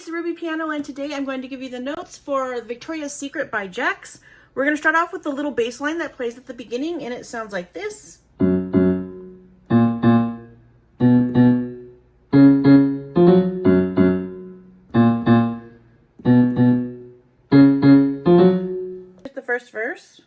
it's Ruby Piano, and today I'm going to give you the notes for Victoria's Secret by Jax. We're going to start off with the little bass line that plays at the beginning, and it sounds like this. The first verse.